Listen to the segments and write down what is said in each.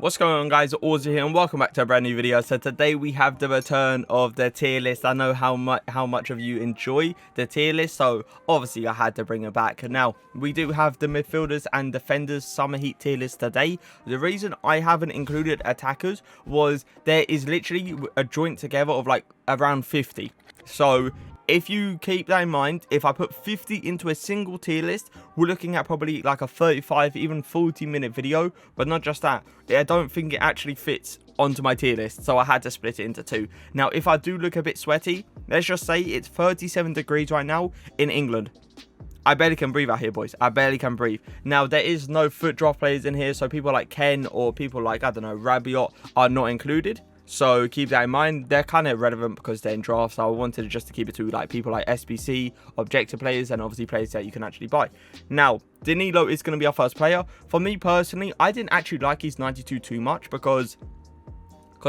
What's going on, guys? Auzio here and welcome back to a brand new video. So today we have the return of the tier list. I know how much of you enjoy the tier list, so obviously I had to bring it back. Now we do have the midfielders and defenders summer heat tier list today. The reason I haven't included attackers was there is literally a joint together of like around 50. So if you keep that in mind, if I put 50 into a single tier list, we're looking at probably like a 35, even 40-minute video. But not just that, I don't think it actually fits onto my tier list, so I had to split it into two. Now, if I do look a bit sweaty, let's just say it's 37 degrees right now in England. I barely can breathe out here, boys. I barely can breathe. Now, there is no foot drop players in here, so people like Ken or people like, I don't know, Rabiot are not included. So keep that in mind. They're kind of irrelevant because they're in drafts. So I wanted just to keep it to like people like SBC, objective players, and obviously players that you can actually buy. Now, Danilo is going to be our first player. For me personally, I didn't actually like his 92 too much because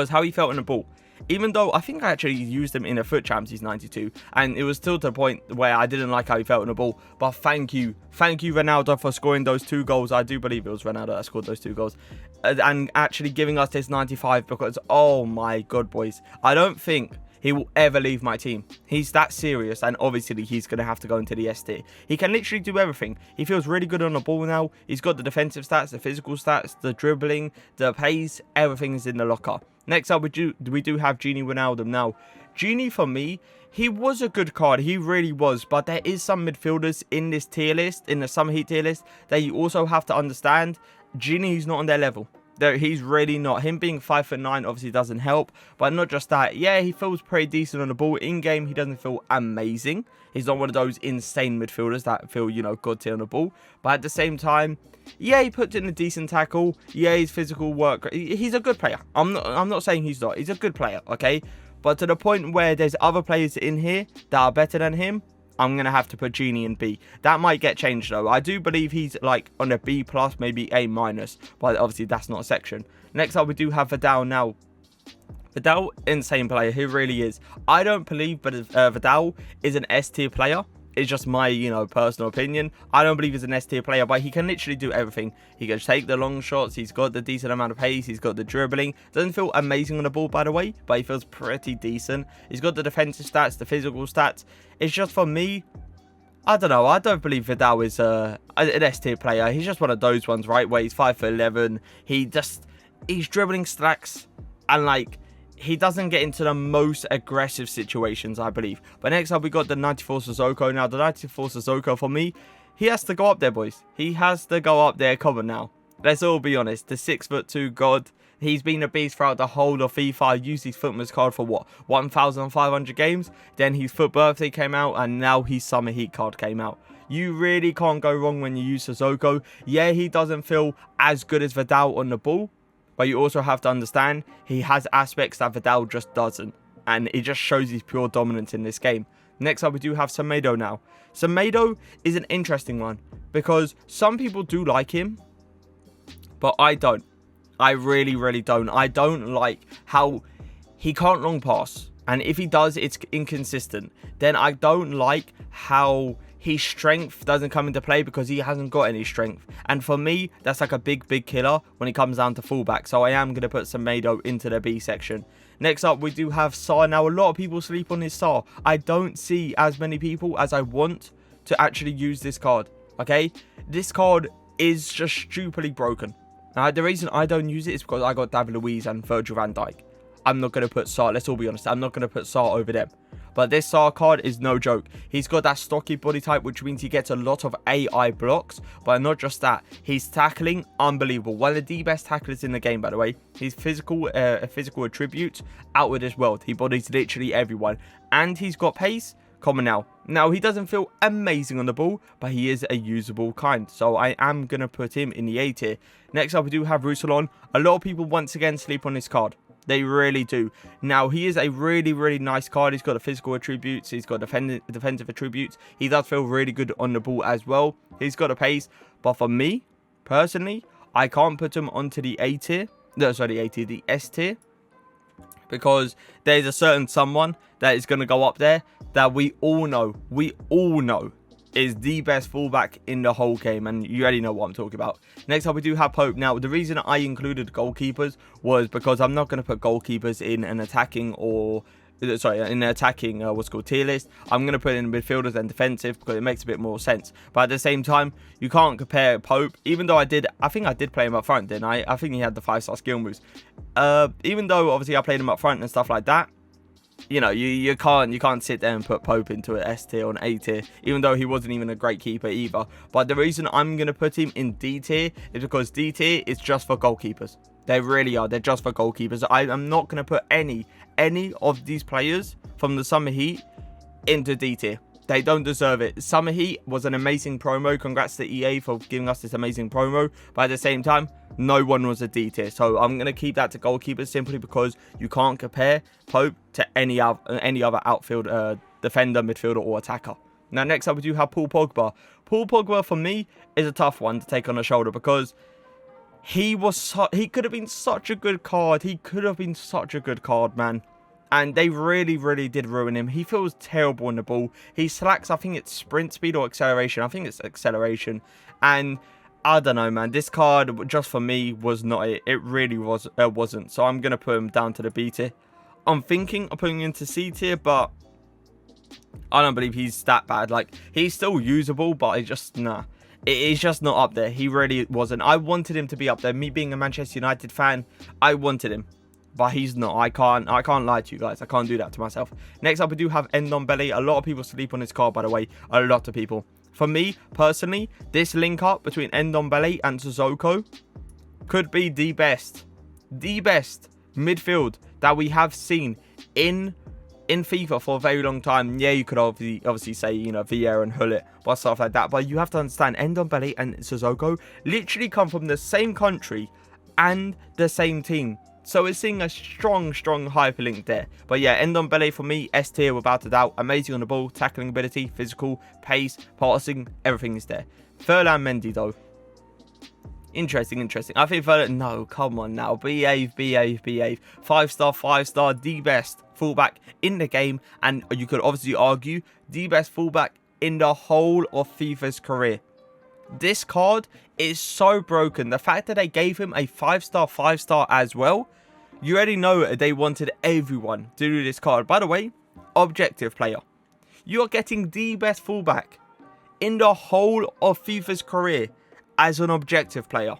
how he felt in the ball. Even though I think I actually used him in a foot champs, he's 92, and it was still to the point where I didn't like how he felt in the ball. But thank you Ronaldo for scoring those 2 goals. I do believe it was Ronaldo that scored those 2 goals, and actually giving us this 95, because oh my god, boys, I don't think he will ever leave my team. He's that serious, and obviously he's going to have to go into the S tier. He can literally do everything. He feels really good on the ball now. He's got the defensive stats, the physical stats, the dribbling, the pace, everything is in the locker. Next up, we do have Genie Wijnaldum. Now, Genie, for me, he was a good card. He really was. But there is some midfielders in this tier list, in the Summer Heat tier list, that you also have to understand. Genie's not on their level. He's really not. Him being 5'9" obviously doesn't help. But not just that. Yeah, he feels pretty decent on the ball. In game, he doesn't feel amazing. He's not one of those insane midfielders that feel, you know, god tier on the ball. But at the same time, yeah, he puts in a decent tackle. Yeah, he's physical work. He's a good player. I'm not saying he's not. He's a good player, okay? But to the point where there's other players in here that are better than him, I'm going to have to put Genie in B. That might get changed, though. I do believe he's, like, on a B+, maybe A-. But obviously, that's not a section. Next up, we do have Vidal. Now, Vidal, insane player. He really is. I don't believe but Vidal is an S-tier player. It's just my, you know, personal opinion. I don't believe he's an S-tier player, but he can literally do everything. He can take the long shots. He's got the decent amount of pace. He's got the dribbling. Doesn't feel amazing on the ball, by the way, but he feels pretty decent. He's got the defensive stats, the physical stats. It's just, for me, I don't know. I don't believe Vidal is an S-tier player. He's just one of those ones, right, where he's 5'11". He's dribbling stacks, and, like, he doesn't get into the most aggressive situations, I believe. But next up, we got the 94 Suzuka. Now, the 94 Suzuka, for me, he has to go up there, boys. He has to go up there. Come on now. Let's all be honest. The 6'2" god. He's been a beast throughout the whole of FIFA. I used his Footman's card for, what, 1,500 games? Then his Foot Birthday came out, and now his Summer Heat card came out. You really can't go wrong when you use Suzuka. Yeah, he doesn't feel as good as Vidal on the ball, but you also have to understand, he has aspects that Vidal just doesn't. And it just shows his pure dominance in this game. Next up, we do have Semedo now. Semedo is an interesting one, because some people do like him, but I don't. I really, really don't. I don't like how he can't long pass. And if he does, it's inconsistent. Then I don't like how his strength doesn't come into play, because he hasn't got any strength. And for me, that's like a big killer when it comes down to fullback. So I am going to put Semedo into the B section. Next up, we do have Saar. Now, a lot of people sleep on this Saar. I don't see as many people as I want to actually use this card. Okay? This card is just stupidly broken. Now, the reason I don't use it is because I got David Louise and Virgil van Dijk. I'm not going to put Saar. Let's all be honest. I'm not going to put Saar over them. But this Saar card is no joke. He's got that stocky body type, which means he gets a lot of AI blocks. But not just that. He's tackling unbelievable. One of the best tacklers in the game, by the way. His physical attributes out of this world. He bodies literally everyone. And he's got pace. Come on now. Now, he doesn't feel amazing on the ball, but he is a usable kind. So I am going to put him in the A tier. Next up, we do have Rusalon. A lot of people, once again, sleep on this card. They really do. Now, he is a really nice card. He's got the physical attributes. He's got defensive attributes. He does feel really good on the ball as well. He's got a pace. But for me, personally, I can't put him onto the A tier. No, sorry, the A tier. The S tier. Because there's a certain someone that is going to go up there that we all know is the best fullback in the whole game, and you already know what I'm talking about. Next up, we do have Pope. Now, the reason I included goalkeepers was because I'm not going to put goalkeepers in an attacking what's called tier list. I'm going to put in midfielders and defensive because it makes a bit more sense. But at the same time, you can't compare Pope, even though I think I did play him up front, didn't I? I think he had the 5-star skill moves. Even though obviously I played him up front and stuff like that, you know, you can't sit there and put Pope into an S tier or an A tier, even though he wasn't even a great keeper either. But the reason I'm going to put him in D tier is because D tier is just for goalkeepers. They really are. They're just for goalkeepers. I'm not going to put any of these players from the Summer Heat into D tier. They don't deserve it. Summer Heat was an amazing promo. Congrats to EA for giving us this amazing promo. But at the same time, no one was a D tier. So I'm going to keep that to goalkeepers simply because you can't compare Pope to any other outfield defender, midfielder or attacker. Now, next up, we do have Paul Pogba. Paul Pogba, for me, is a tough one to take on the shoulder because he could have been such a good card. He could have been such a good card, man. And they really did ruin him. He feels terrible on the ball. He slacks, I think it's sprint speed or acceleration. I think it's acceleration. And I don't know, man. This card, just for me, was not it. It really wasn't. So I'm going to put him down to the B tier. I'm thinking of putting him into C tier, but I don't believe he's that bad. Like, he's still usable, but it's just, nah. It's just not up there. He really wasn't. I wanted him to be up there. Me being a Manchester United fan, I wanted him. But he's not. I can't lie to you guys. I can't do that to myself. Next up, we do have Ndombele. A lot of people sleep on this card, by the way. A lot of people. For me, personally, this link up between Ndombele and Suzuka could be the best midfield that we have seen in FIFA for a very long time. Yeah, you could obviously say, you know, Vieira and Hullet, but stuff like that. But you have to understand, Ndombele and Suzuka literally come from the same country and the same team. So we're seeing a strong hyperlink there. But yeah, Ndombele for me, S tier without a doubt. Amazing on the ball, tackling ability, physical, pace, passing, everything is there. Ferland Mendy though. Interesting. I think Ferland, no, come on now. Behave. 5-star, the best fullback in the game. And you could obviously argue the best fullback in the whole of FIFA's career. This card is so broken. The fact that they gave him a 5-star as well, you already know they wanted everyone to do this card. By the way, objective player. You are getting the best fullback in the whole of FIFA's career as an objective player.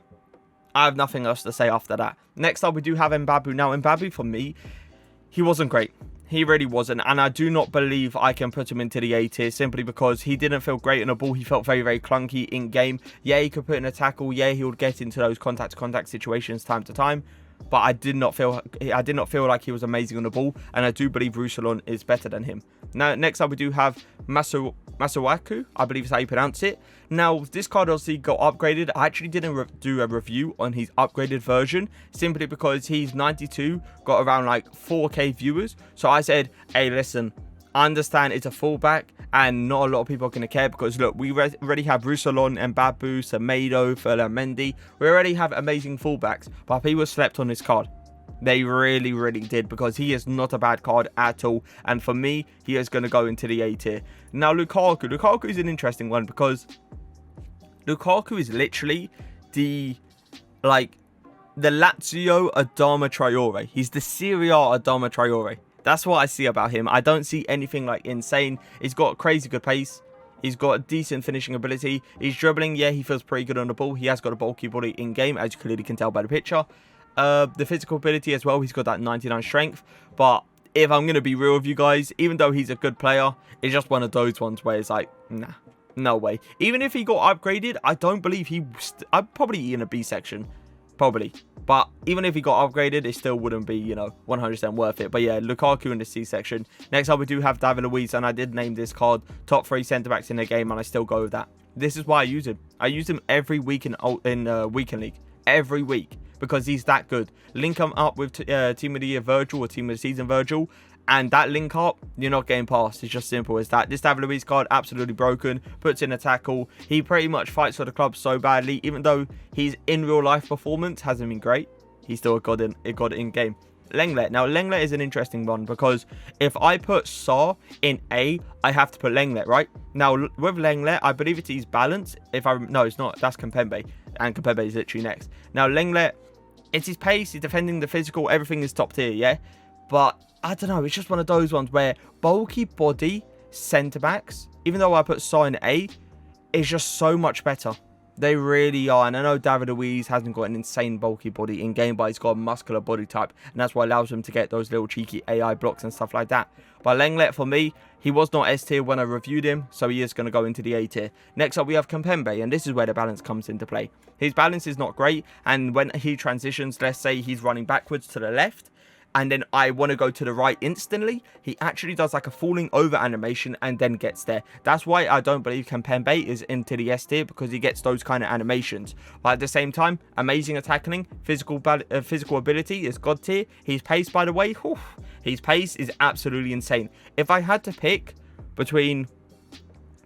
I have nothing else to say after that. Next up, we do have Mbabu. Now, Mbabu, for me, he wasn't great. He really wasn't, and I do not believe I can put him into the A tier simply because he didn't feel great on the ball. He felt very clunky in game. Yeah, he could put in a tackle. Yeah, he would get into those contact situations time to time. But I did not feel like he was amazing on the ball, and I do believe Rusalon is better than him. Now, next up we do have Masu Masawaku, I believe is how you pronounce it. Now, this card obviously got upgraded. I actually didn't do a review on his upgraded version simply because he's 92, got around like 4k viewers. So I said, hey, listen, I understand it's a fullback and not a lot of people are going to care because, look, we already have Rusalon, Mbabu, Semedo, Ferland Mendy. We already have amazing fullbacks, but people slept on this card. They really did because he is not a bad card at all. And for me, he is going to go into the A tier. Now, Lukaku. Lukaku is an interesting one because Lukaku is literally the Lazio Adama Traore. He's the Serie A Adama Traore. That's what I see about him. I don't see anything like insane. He's got crazy good pace. He's got decent finishing ability. He's dribbling. Yeah, he feels pretty good on the ball. He has got a bulky body in game, as you clearly can tell by the picture. The physical ability as well. He's got that 99 strength. But if I'm going to be real with you guys, even though he's a good player, it's just one of those ones where it's like, nah, no way. Even if he got upgraded, I don't believe I'd probably in a B section. Probably. But even if he got upgraded, it still wouldn't be, you know, 100% worth it. But yeah, Lukaku in the C section. Next up, we do have David Louise, and I did name this card top 3 centre-backs in the game, and I still go with that. This is why I use him. I use him every week in Weekend League. Every week. Because he's that good. Link him up with Team of the Year Virgil or Team of the Season Virgil. And that link up, you're not getting past. It's just simple as that. This David Luiz card, absolutely broken. Puts in a tackle. He pretty much fights for the club so badly. Even though his in real life performance hasn't been great, he's still a god in game. Langley. Now, Langley is an interesting one because if I put Saw in A, I have to put Langley, right? Now, with Langley, I believe it's his balance. No, it's not. That's Kampembe. And Kampembe is literally next. Now, Langley, it's his pace, he's defending, the physical, everything is top tier, yeah? But, I don't know, it's just one of those ones where bulky body centre-backs, even though I put Saw in A, is just so much better. They really are. And I know David Louise hasn't got an insane bulky body in game, but he's got a muscular body type. And that's what allows him to get those little cheeky AI blocks and stuff like that. But Langley, for me, he was not S tier when I reviewed him, so he is going to go into the A tier. Next up, we have Kampembe, and this is where the balance comes into play. His balance is not great, and when he transitions, let's say he's running backwards to the left, and then I want to go to the right instantly, he actually does like a falling over animation and then gets there. That's why I don't believe Kampembe is into the S tier, because he gets those kind of animations. But at the same time, amazing attacking, physical ability is god tier. His pace, by the way, his pace is absolutely insane. If I had to pick between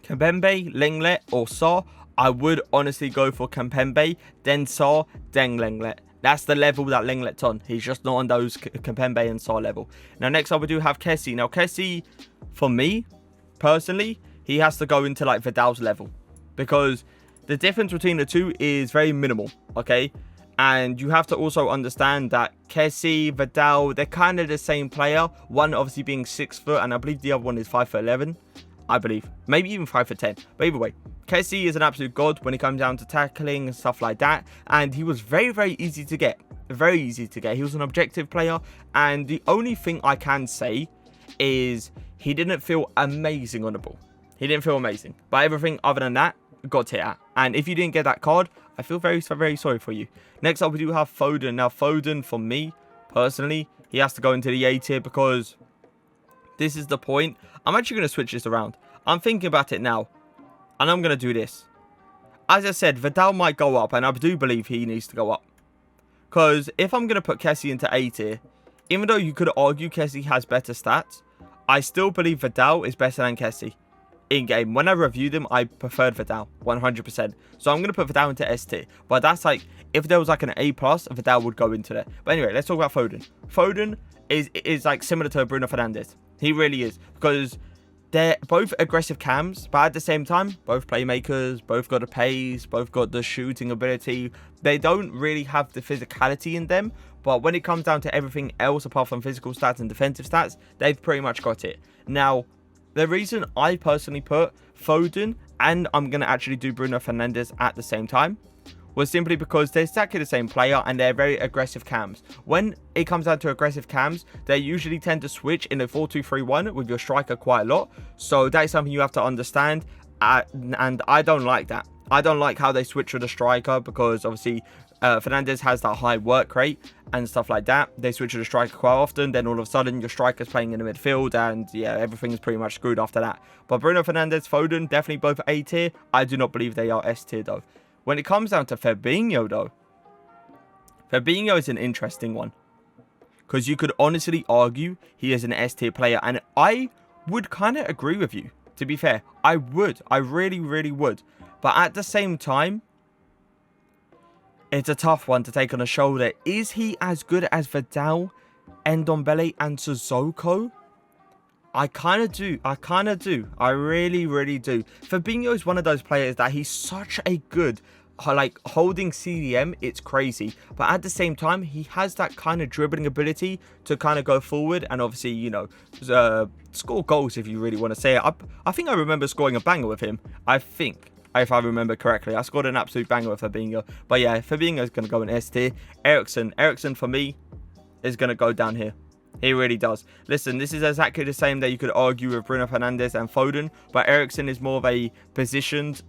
Kampembe, Langley or Saw, I would honestly go for Kampembe, then Saw, then Langley. That's the level that Langley's on. He's just not on those Kampembe and Saw level. Now, next up, we do have Kessie. Now, Kessie, for me, personally, he has to go into, like, Vidal's level. Because the difference between the two is very minimal, okay? And you have to also understand that Kessie, Vidal, they're kind of the same player. One, obviously, being 6 foot, and I believe the other one is 5'11". I believe. Maybe even 5'10". But either way, Kessie is an absolute god when it comes down to tackling and stuff like that. And he was very, very easy to get. Very easy to get. He was an objective player. And the only thing I can say is he didn't feel amazing on the ball. He didn't feel amazing. But everything other than that, got hit at. And if you didn't get that card, I feel very, very sorry for you. Next up, we do have Foden. Now, Foden, for me, personally, he has to go into the A tier because this is the point. I'm actually going to switch this around. I'm thinking about it now. And I'm going to do this. As I said, Vidal might go up. And I do believe he needs to go up. Because if I'm going to put Kessie into A tier, even though you could argue Kessie has better stats, I still believe Vidal is better than Kessie. In game, when I reviewed him, I preferred Vidal 100%. So I'm going to put Vidal into S tier. But that's like, if there was like an A+, Vidal would go into there. But anyway, let's talk about Foden. Foden is like similar to Bruno Fernandes. He really is. Because they're both aggressive cams, but at the same time, both playmakers, both got the pace, both got the shooting ability. They don't really have the physicality in them, but when it comes down to everything else apart from physical stats and defensive stats, they've pretty much got it. Now, the reason I personally put Foden and I'm going to actually do Bruno Fernandes at the same time was simply because they're exactly the same player and they're very aggressive cams. When it comes down to aggressive cams, they usually tend to switch in a 4-2-3-1 with your striker quite a lot. So that is something you have to understand. And I don't like that. I don't like how they switch with the striker because obviously Fernandes has that high work rate and stuff like that. They switch with the striker quite often. Then all of a sudden your striker's playing in the midfield and yeah, everything's pretty much screwed after that. But Bruno Fernandes, Foden, definitely both A tier. I do not believe they are S tier though. When it comes down to Fabinho though, Fabinho is an interesting one. Because you could honestly argue he is an S tier player. And I would kind of agree with you, to be fair. I would. I really, really would. But at the same time, it's a tough one to take on the shoulder. Is he as good as Vidal, Ndombele and Suzuka? I kind of do. I really, really do. Fabinho is one of those players that he's such a good, like, holding CDM, it's crazy. But at the same time, he has that kind of dribbling ability to kind of go forward and obviously, you know, score goals if you really want to say it. I think I remember scoring a banger with him. I think, if I remember correctly. I scored an absolute banger with Fabinho. But yeah, Fabinho is going to go in S tier. Eriksen for me is going to go down here. He really does. Listen, this is exactly the same that you could argue with Bruno Fernandes and Foden, but Eriksen is more of a positioned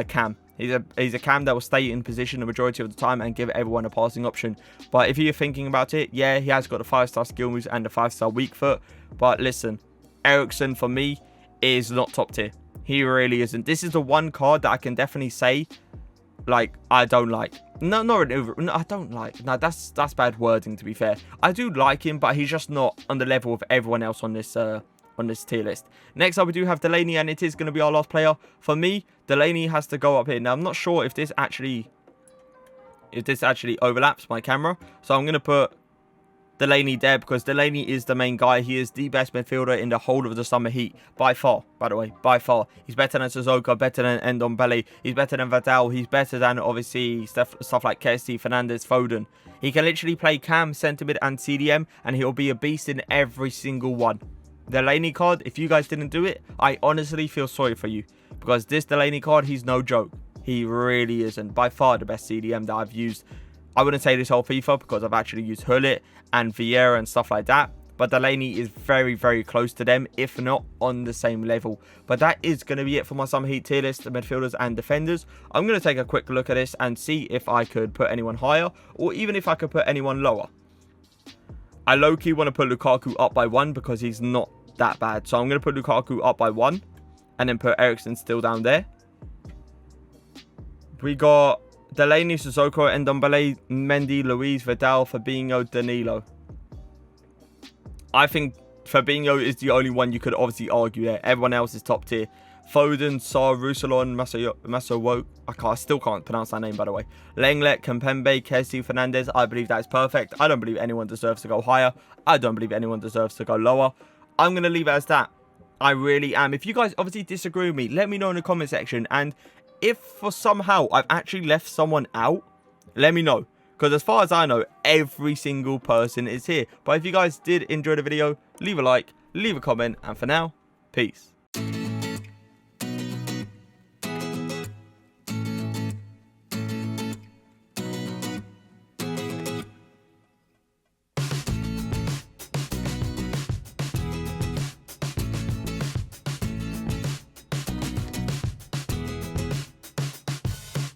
cam. He's a cam that will stay in position the majority of the time and give everyone a passing option. But if you're thinking about it, yeah, he has got the 5-star skill moves and the 5-star weak foot. But listen, Eriksen for me is not top tier. He really isn't. This is the one card that I can definitely say, like, I don't like. No, I don't like. No, that's bad wording, to be fair. I do like him, but he's just not on the level of everyone else on this tier list. Next up, we do have Delaney, and it is going to be our last player. For me, Delaney has to go up here. Now, I'm not sure if this actually overlaps my camera, so I'm going to put Delaney there, because Delaney is the main guy. He is the best midfielder in the whole of the summer heat. By far, by the way. By far. He's better than Suzuka, better than Ndombele. He's better than Vidal. He's better than, obviously, stuff like Kessie, Fernandes, Foden. He can literally play cam, centre mid and CDM, and he'll be a beast in every single one. Delaney card, if you guys didn't do it, I honestly feel sorry for you. Because this Delaney card, he's no joke. He really isn't. By far the best CDM that I've used. I wouldn't say this whole FIFA because I've actually used Hullet and Vieira and stuff like that. But Delaney is very, very close to them, if not on the same level. But that is going to be it for my Summer Heat tier list, the midfielders and defenders. I'm going to take a quick look at this and see if I could put anyone higher or even if I could put anyone lower. I low-key want to put Lukaku up by 1 because he's not that bad. So I'm going to put Lukaku up by 1 and then put Eriksen still down there. We got Delaney, Suzuka, Ndombele, Mendy, Louise, Vidal, Fabinho, Danilo. I think Fabinho is the only one you could obviously argue there. Everyone else is top tier. Foden, Mohr, Rusalon, Masawaku. I still can't pronounce that name, by the way. Langley, Kampembe, Kessie, Fernandes. I believe that is perfect. I don't believe anyone deserves to go higher. I don't believe anyone deserves to go lower. I'm going to leave it as that. I really am. If you guys obviously disagree with me, let me know in the comment section. And if for somehow I've actually left someone out, let me know. Because as far as I know, every single person is here. But if you guys did enjoy the video, leave a like, leave a comment. And for now, peace.